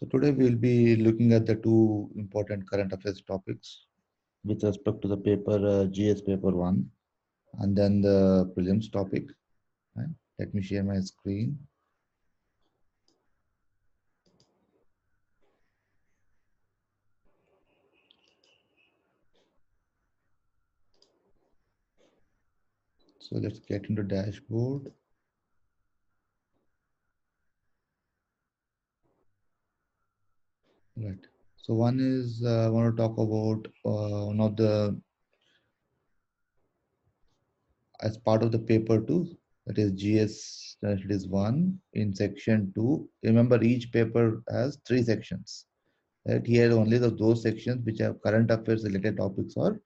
So today we'll be looking at the two important current affairs topics with respect to the paper GS paper 1 and then the prelims topic. Right? Let me share my screen. So let's get into dashboard. Right. So one is I want to talk about one of the as part of the paper 2, that is GS, that is 1 in section 2. Remember, each paper has 3 sections. Right? Here only those sections which have current affairs related topics are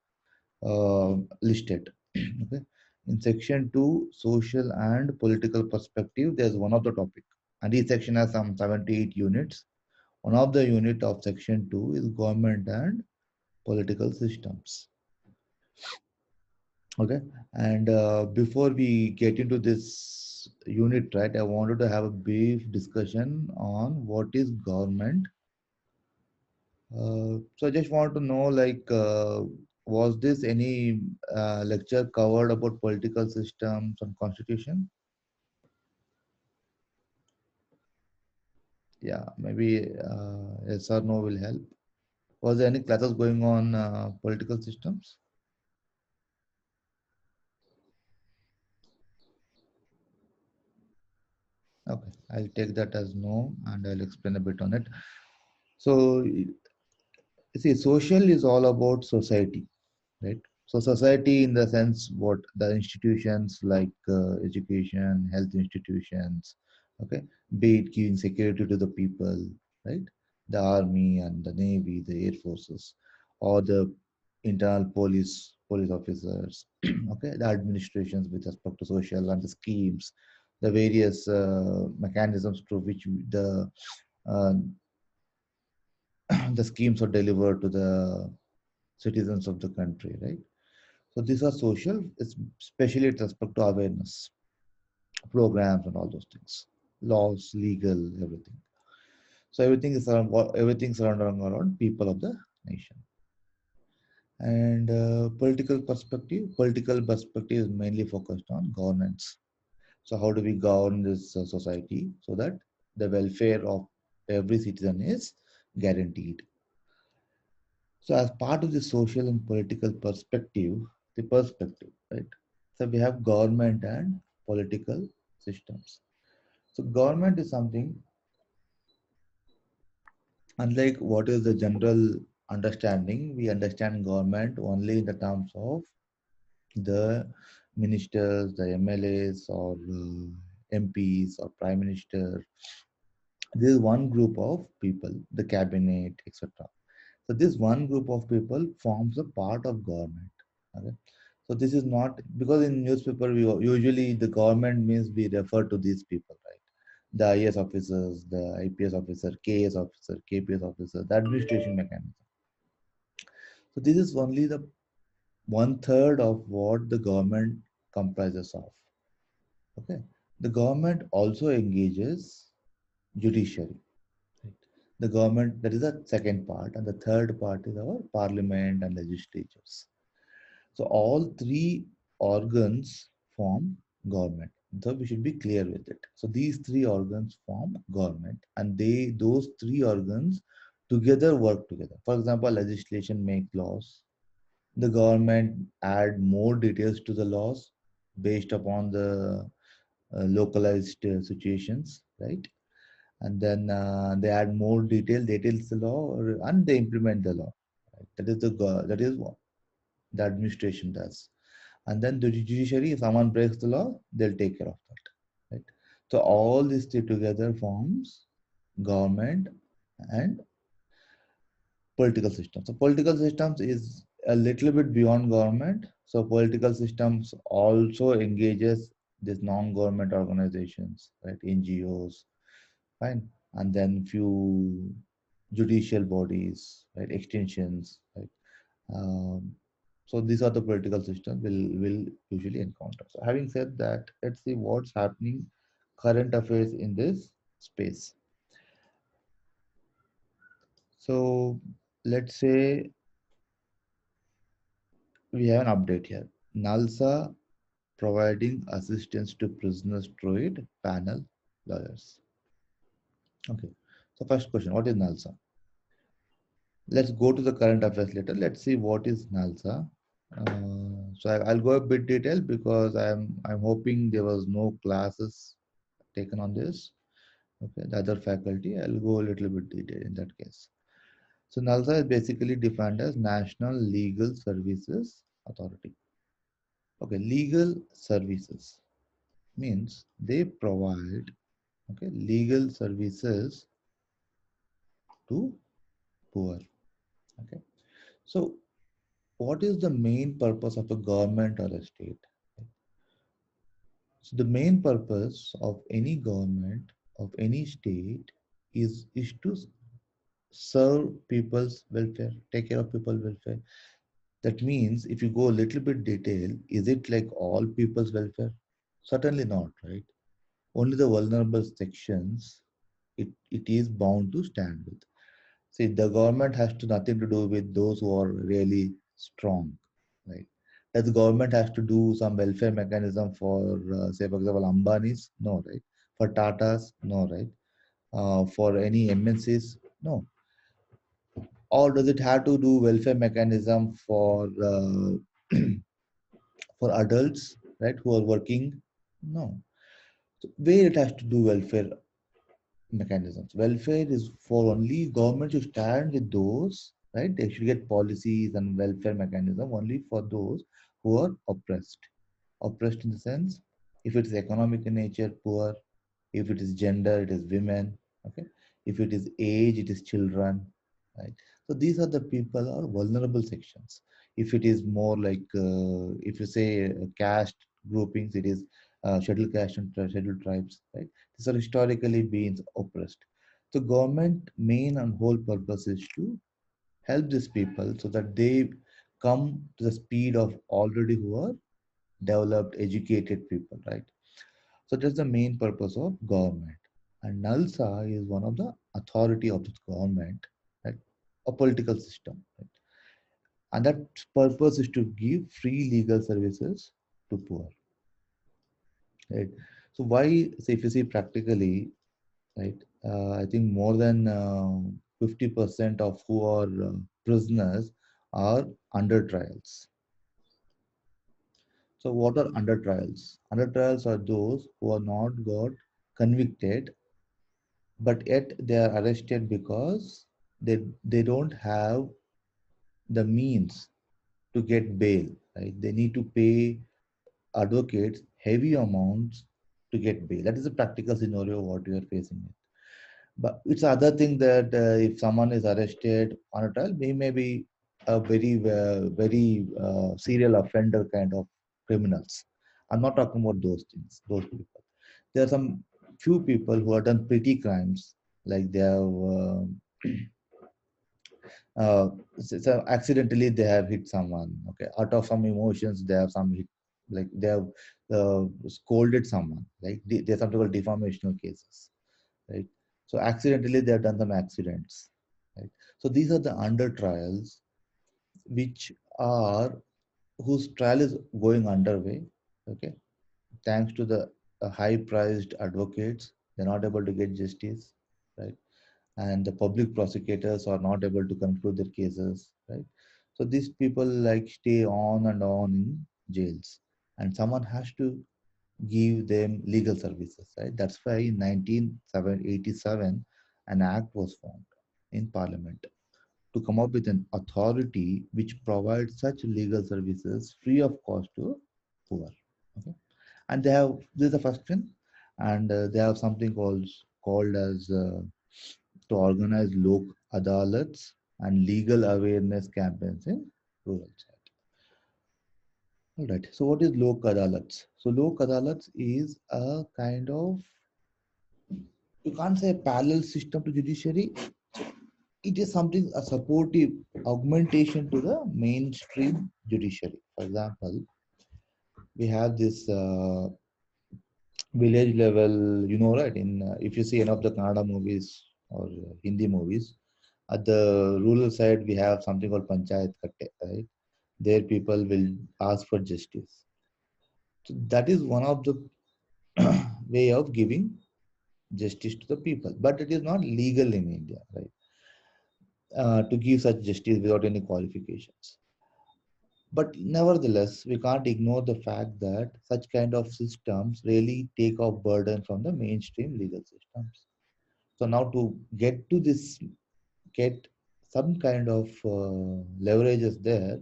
listed. Okay. In section 2, social and political perspective, there's one of the topic. And each section has some 78 units. One of the unit of section 2 is government and political systems. Okay. And before we get into this unit, right, I wanted to have a brief discussion on what is government. So I just want to know, like, was this any lecture covered about political systems and constitution? Yeah, maybe yes or no will help. Was there any classes going on political systems? Okay, I'll take that as no, and I'll explain a bit on it. So, see, social is all about society, right? So society in the sense what the institutions like education, health institutions, okay, be it giving security to the people, right? The army and the navy, the air forces, or the internal police officers, okay, the administrations with respect to social and the schemes, the various mechanisms through which uh, the schemes are delivered to the citizens of the country, right? So these are social, especially with respect to awareness programs and all those things, laws, legal, everything. So everything is around everything surrounding around people of the nation. And political perspective is mainly focused on governance. So how do we govern this society so that the welfare of every citizen is guaranteed? So as part of the social and political perspective, right? So we have government and political systems. So government is something unlike what is the general understanding. We understand government only in the terms of the ministers, the MLAs, or MPs, or prime minister. This is one group of people, the cabinet, etc. So this one group of people forms a part of government. Okay. So this is not because in newspaper we usually the government means we refer to these people, right? The IS officers, the IPS officer, KS officer, KPS officer, the administration mechanism. So this is only the one third of what the government comprises of. Okay. The government also engages judiciary. Right. The government, that is the second part, and the third part is our parliament and legislatures. So all three organs form government. So we should be clear with it. So these three organs form government, and those three organs together work together. For example, legislation make laws. The government add more details to the laws based upon the localized situations, right? And then they add more details the law, and they implement the law. Right? That is what the administration does. And then the judiciary, if someone breaks the law, they'll take care of that. Right? So all these three together forms government and political systems. So political systems is a little bit beyond government. So political systems also engages these non-government organizations, right? NGOs, fine, and then few judicial bodies, right? Extensions, right? Um, so these are the political systems will usually encounter. So having said that, let's see what's happening current affairs in this space. So let's say we have an update here. NALSA providing assistance to prisoners through it, panel lawyers. Okay. So first question, what is NALSA? Let's go to the current affairs later. Let's see what is NALSA. I'll go a bit detailed because I'm hoping there was no classes taken on this. Okay, the other faculty, I'll go a little bit detailed in that case. So NALSA is basically defined as National Legal Services Authority. Okay, legal services means they provide legal services to poor. Okay, so what is the main purpose of a government or a state? So the main purpose of any government of any state is to serve people's welfare, take care of people's welfare. That means if you go a little bit detail, is it like all people's welfare? Certainly not, right? Only the vulnerable sections it is bound to stand with. See, the government has to nothing to do with those who are really strong, right? Does the government has to do some welfare mechanism for, say, for example, Ambani's? No, right? For Tata's? No, right? For any MNCs? No. Or does it have to do welfare mechanism for adults, right, who are working? No. So where it has to do welfare mechanisms. Welfare is for only government to stand with those, right? They should get policies and welfare mechanism only for those who are oppressed. Oppressed in the sense, if it's economic in nature, poor. If it is gender, it is women. Okay. If it is age, it is children. Right. So these are the people or vulnerable sections. If it is more like, if you say caste groupings, it is scheduled caste and scheduled tribes. Right. These are historically being oppressed. So government main and whole purpose is to help these people so that they come to the speed of already who are developed, educated people, right? So that's the main purpose of government. And NALSA is one of the authority of this government, right? A political system, right? And that purpose is to give free legal services to poor, right? So why, say, if you see practically, right? I think more than 50% of who are prisoners are under trials. So what are under trials? Under trials are those who are not got convicted, but yet they are arrested because they don't have the means to get bail, right? They need to pay advocates heavy amounts to get bail. That is a practical scenario what we are facing. But it's other thing that if someone is arrested on a trial, they may be a very serial offender kind of criminals. I'm not talking about those things, those people. There are some few people who have done petty crimes, like they have so accidentally they have hit someone. Okay, out of some emotions, they have some hit, like they have scolded someone. Like there's something called defamational cases, right? So accidentally they have done some accidents, right? So these are the under trials which are whose trial is going underway. Okay, thanks to the high priced advocates, they're not able to get justice, right? And the public prosecutors are not able to conclude their cases, right? So these people like stay on and on in jails, and someone has to give them legal services, right? That's why in 1987 an act was formed in Parliament to come up with an authority which provides such legal services free of cost to poor. Okay, and they have this is the first one, and they have something called as to organize lok adalats and legal awareness campaigns in rural side. All right. So what is lok adalats? So lok adalats is a kind of, you can't say a parallel system to judiciary. It is something a supportive augmentation to the mainstream judiciary. For example, we have this village level, right? In if you see any of the Kannada movies or Hindi movies, At the rural side, we have something called Panchayat Katte, right? There people will ask for justice. So that is one of the way of giving justice to the people. But it is not legal in India, right? To give such justice without any qualifications. But nevertheless, we can't ignore the fact that such kind of systems really take off burden from the mainstream legal systems. So now to get some kind of leverages there,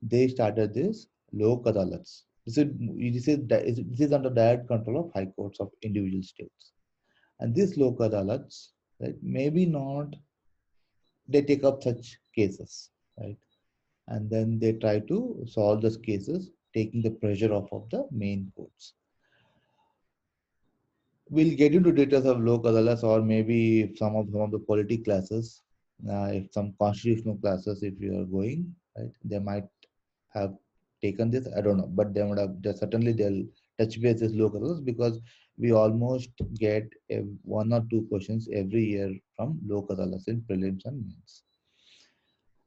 they started this Lok Adalats. This is under direct control of high courts of individual states. And these Lok Adalats, right, maybe not, they take up such cases, right? And then they try to solve those cases, taking the pressure off of the main courts. We'll get into details of Lok Adalas or maybe if some of the political classes, if some constitutional classes, if you are going, right, they might have taken this. I don't know, but they would have certainly they'll touch base this Lok Adalas because we almost get one or two questions every year from Lok Adalas in prelims and mains.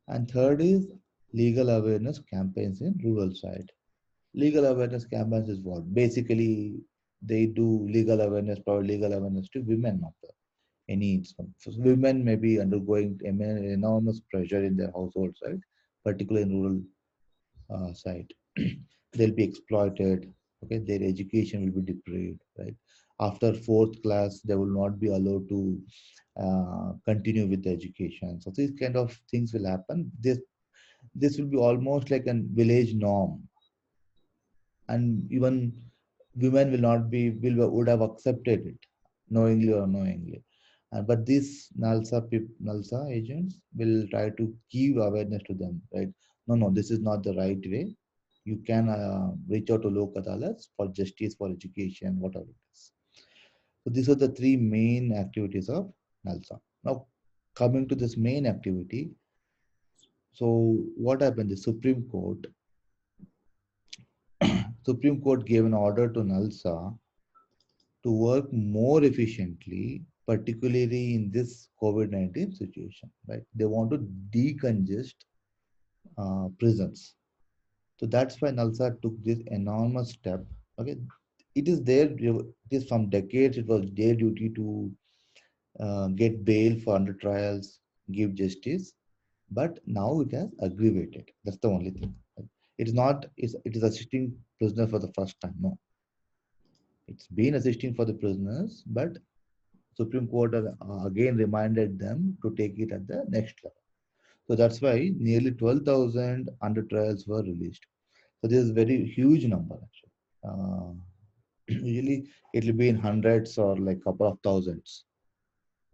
And third is legal awareness campaigns in rural side. Legal awareness campaigns is what? Basically, they do legal awareness, provide legal awareness to women of the any instance. So women may be undergoing enormous pressure in their household side, particularly in rural side. They'll be exploited. Okay, their education will be deprived. Right after fourth class, they will not be allowed to continue with the education. So these kind of things will happen. This will be almost like a village norm, and even women will not be will would have accepted it knowingly or unknowingly. But these NALSA agents will try to give awareness to them, right? No, no, this is not the right way. You can reach out to Lok Adalats for justice, for education, whatever it is. So these are the three main activities of NALSA. Now, coming to this main activity, so what happened? The Supreme Court gave an order to NALSA to work more efficiently, particularly in this COVID-19 situation, right? They want to decongest prisons. So that's why NALSA took this enormous step. Okay, it is from decades, it was their duty to get bail for under trials, give justice, but now it has aggravated. That's the only thing. Right? It is assisting prisoners for the first time. No, it's been assisting for the prisoners, but Supreme Court again reminded them to take it at the next level. So that's why nearly 12,000 under trials were released. So this is very huge number actually. Usually it will be in hundreds or like couple of thousands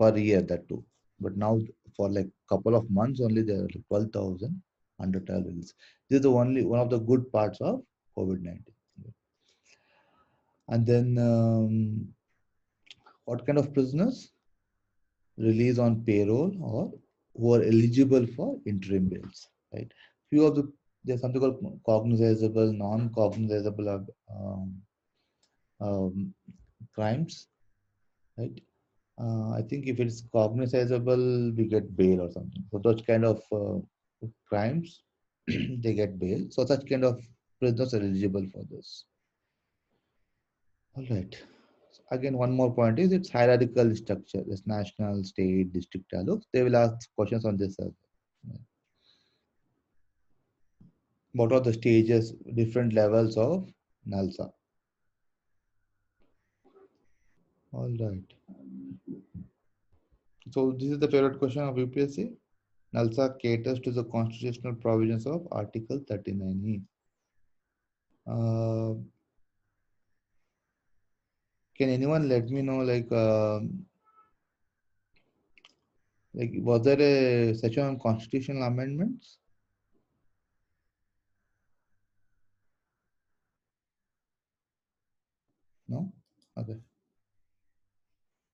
per year, that too. But now for like couple of months only there are like 12,000 under trial release. This is the only one of the good parts of COVID-19. And then what kind of prisoners? Release on payroll or who are eligible for interim bails, right? Few of the There's something called cognizable, non-cognizable um, crimes, right? I think if it's cognizable, we get bail or something. So those kind of crimes, they get bail. So such kind of prisoners are eligible for this. All right. So again, one more point is its hierarchical structure. It's national, state, district, taluks. They will ask questions on this as well. What are the stages, different levels of NALSA? All right. So this is the favorite question of UPSC. NALSA caters to the constitutional provisions of Article 39E. Uh, can anyone let me know, like was there a session on constitutional amendments? No. Okay.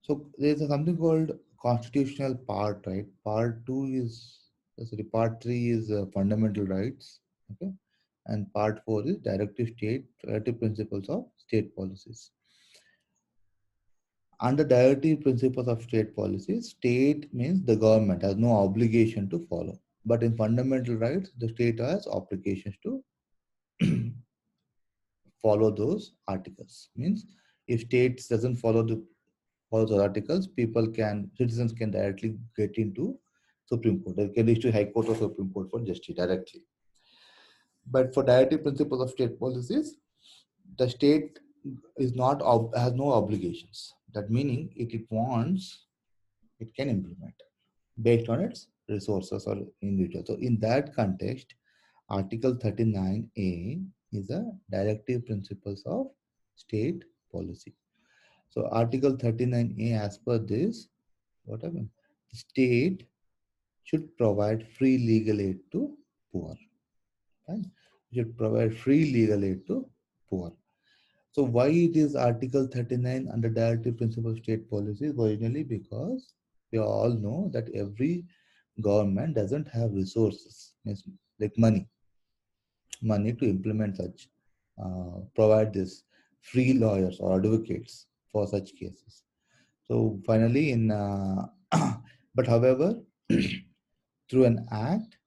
So there's something called constitutional part, right? Part two is sorry, part three is fundamental rights. Okay, and part four is directive principles of state policies. Under directive principles of state policy, state means the government has no obligation to follow. But in fundamental rights, the state has obligations to follow those articles. Means if states doesn't follow those articles, citizens can directly get into Supreme Court. They can reach to High Court or Supreme Court for justice directly. But for directive principles of state policies, the state has no obligations. That meaning, if it wants, it can implement based on its resources or individual. So in that context, Article 39A is a directive principles of state policy. So Article 39A, as per this, what happened? The state should provide free legal aid to poor. Right? Should provide free legal aid to poor. So why it is Article 39 under directive principle of state policies? Originally because we all know that every government doesn't have resources, means like money to implement such, provide this free lawyers or advocates for such cases. So finally, but however, through an act,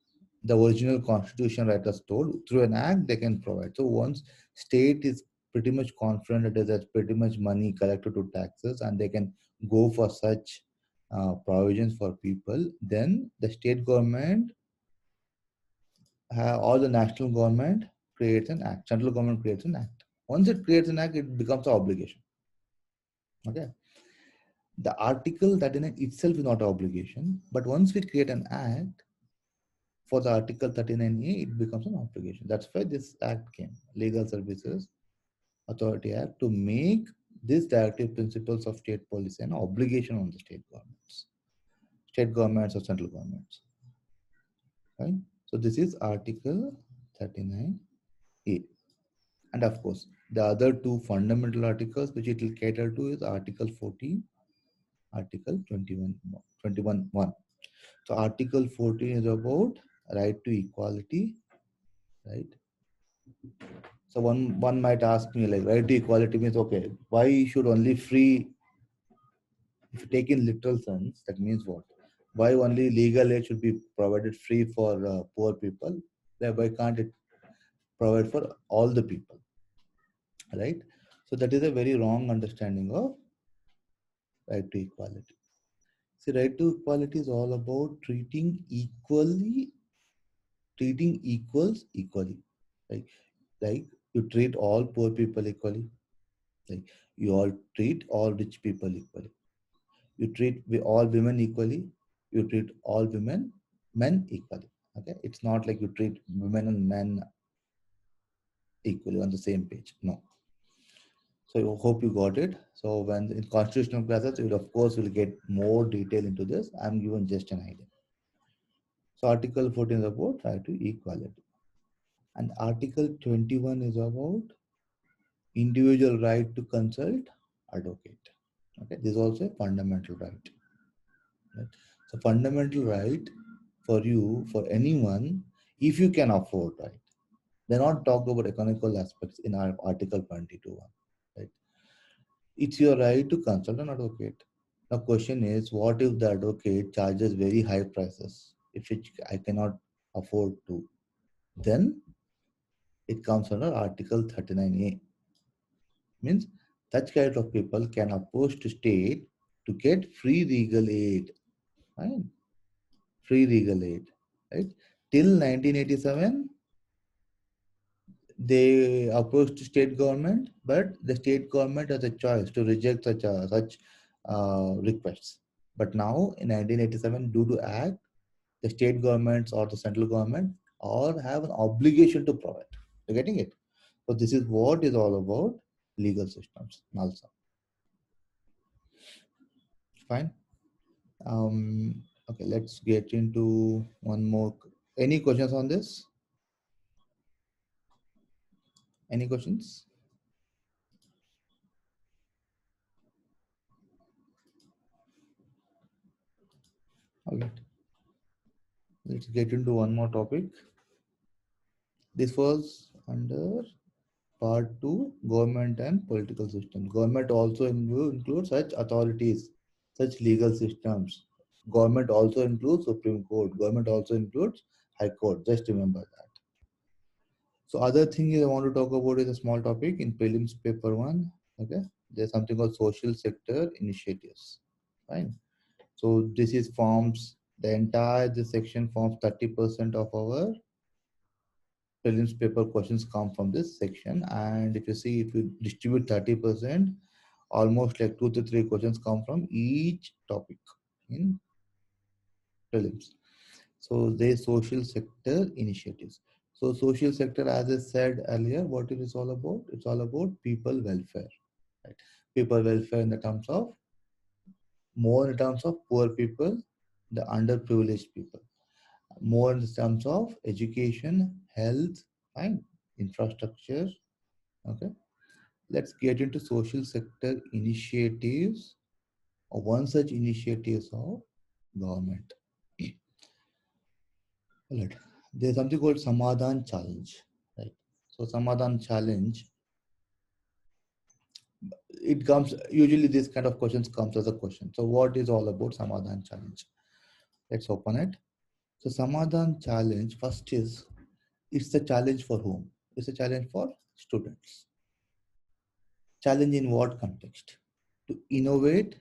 the original constitution writers told through an act they can provide. So once state is pretty much confident that there's pretty much money collected to taxes and they can go for such provisions for people, then the state government, or the national government creates an act, central government creates an act. Once it creates an act, it becomes an obligation. Okay. The article that in itself is not an obligation, but once we create an act, for the Article 39A, it becomes an obligation. That's why this act came, Legal Services Authority Act, to make these directive principles of state policy an obligation on the state governments or central governments. Right? So this is Article 39A. And of course, the other two fundamental articles which it will cater to is Article 14, Article 21.1. So Article 14 is about right to equality, right? So one might ask me like right to equality means okay, why should only free, if you take in literal sense, that means what? Why only legal aid should be provided free for poor people? Why can't it provide for all the people? Right? So that is a very wrong understanding of right to equality. See, right to equality is all about treating equals equally. Like, like you treat all poor people equally. Like you all treat all rich people equally. You treat all women equally. You treat all men equally. Okay, it's not like you treat women and men equally on the same page. No. So I hope you got it. So when in constitutional classes, you will of course will get more detail into this. I'm given just an idea. So Article 14 is about right to equality, and Article 21 is about individual right to consult advocate. Okay, this is also a fundamental right. Right? So fundamental right for you, for anyone, if you can afford, right? They're not talking about economical aspects in our Article 22. Right? It's your right to consult an advocate. Now, question is, what if the advocate charges very high prices, if I cannot afford to? Then it comes under Article 39A. Means such kind of people can oppose to state to get free legal aid. Right? Free legal aid. Right? Till 1987, they approached state government, but the state government has a choice to reject such requests. But now in 1987, due to Act, the state governments or the central government all have an obligation to provide. You're getting it? So this is what is all about legal systems. Also, fine. Okay, let's get into one more. Any questions on this? Any questions? Okay, let's get into one more topic. This was under Part two, government and political system. Government also includes such authorities, such legal systems. Government also includes Supreme Court. Government also includes High Court. Just remember that. So other thing I want to talk about is a small topic in prelims paper one. Okay, there's something called social sector initiatives. Fine. So this is forms the entire this section forms 30% of our prelims paper questions come from this section. And if you see, if you distribute 30%, almost like 2 to 3 questions come from each topic in prelims. So they social sector initiatives. So social sector, as I said earlier, what it is all about? It's all about people welfare. Right? People welfare in the terms of more in terms of poor people, the underprivileged people. More in terms of education, health, and infrastructure. Okay. Let's get into social sector initiatives or one such initiatives of government. Right. There's something called Samadhan Challenge. Right. So Samadhan Challenge, it comes usually this kind of questions comes as a question. So what is all about Samadhan Challenge? Let's open it. So Samadhan Challenge first is it's a challenge for whom? It's a challenge for students. Challenge in what context? To innovate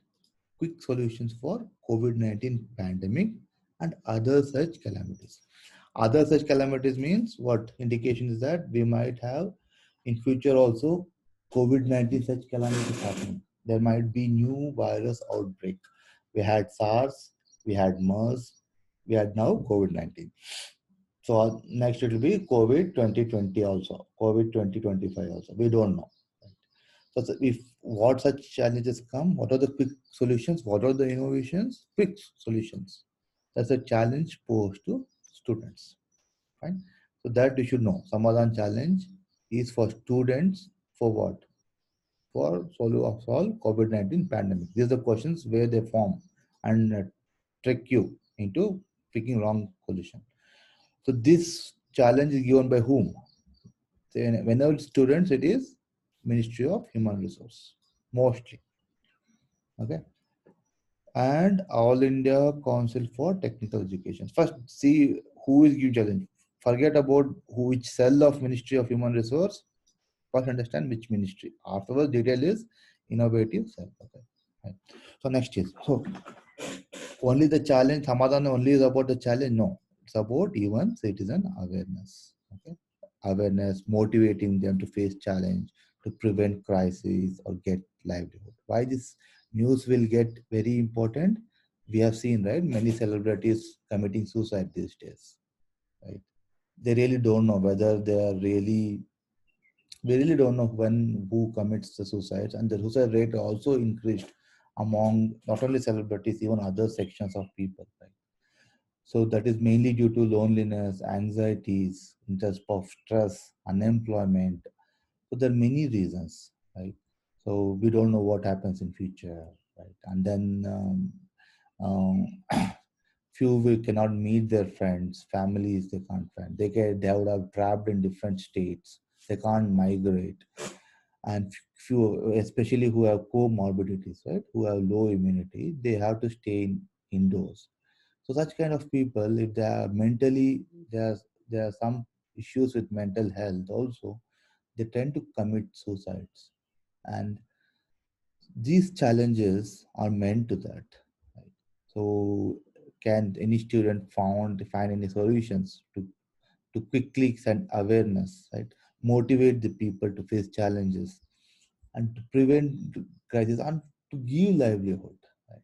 quick solutions for COVID-19 pandemic and other such calamities. Other such calamities means what? Indication is that we might have in future also COVID-19 such calamities happening. There might be new virus outbreak. We had SARS, we had MERS, we had now COVID-19. So next it will be COVID 2020 also, COVID 2025 also. We don't know. So if what such challenges come, what are the quick solutions? What are the innovations? Quick solutions. That's a challenge posed to students. Fine. So that you should know. Samadhan challenge is for students for what? For solve COVID-19 pandemic. These are the questions where they form and trick you into picking wrong solution. So this challenge is given by whom? So whenever students, it is Ministry of Human Resource mostly. Okay, and All India Council for Technical Education. First, see who is giving challenge. Forget about which cell of Ministry of Human Resource. First, understand which ministry. Afterwards, detail is innovative cell. Okay. Right. So next is so only the challenge. Samadhan only is about the challenge. No, it's about even citizen awareness. Okay, awareness, motivating them to face challenge, to prevent crisis or get livelihood. Why this news will get very important? We have seen, right, many celebrities committing suicide these days. Right, they really don't know whether they are really. We really don't know when who commits the suicides, and the suicide rate also increased among not only celebrities, even other sections of people. Right? So that is mainly due to loneliness, anxieties, just of stress, unemployment. So there are many reasons, right? So we don't know what happens in future, right? And then few will cannot meet their friends, families they can't find. They would have trapped in different states. They can't migrate, and few, especially who have comorbidities, right? Who have low immunity, they have to stay indoors. So such kind of people, if they are mentally, there are some issues with mental health also, they tend to commit suicides. And these challenges are meant to that. Right? So can any student find any solutions to quickly send awareness, right? Motivate the people to face challenges and to prevent crisis and to give livelihood. Right?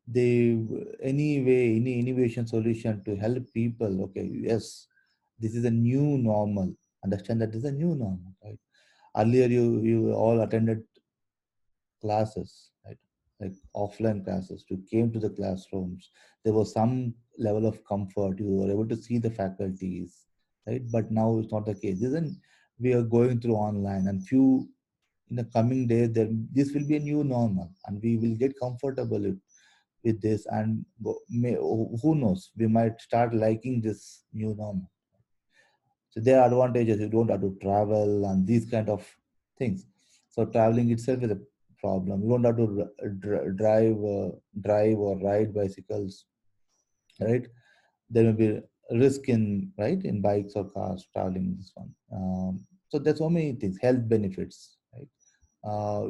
They any way, any innovation solution to help people. Okay, yes, this is a new normal. Understand that this is a new normal, right? Earlier, you all attended classes, right? Like offline classes. You came to the classrooms. There was some level of comfort. You were able to see the faculties, right? But now it's not the case. Isn't we are going through online, and few in the coming days there this will be a new normal, and we will get comfortable with this, and who knows, we might start liking this new normal. So there are advantages. You don't have to travel and these kind of things. So traveling itself is a problem. You don't have to drive or ride bicycles, right? There may be risk in right in bikes or cars traveling this one. So there's so many things, health benefits, right?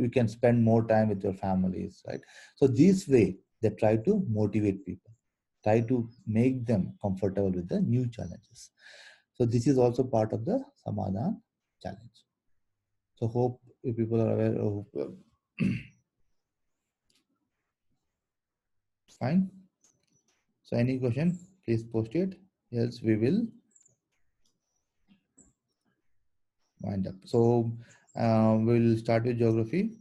You can spend more time with your families, right? So this way they try to motivate people, try to make them comfortable with the new challenges. So this is also part of the Samadhan challenge. So hope you people are aware of. Fine. So any question, please post it. Else we will wind up. So we'll start with geography.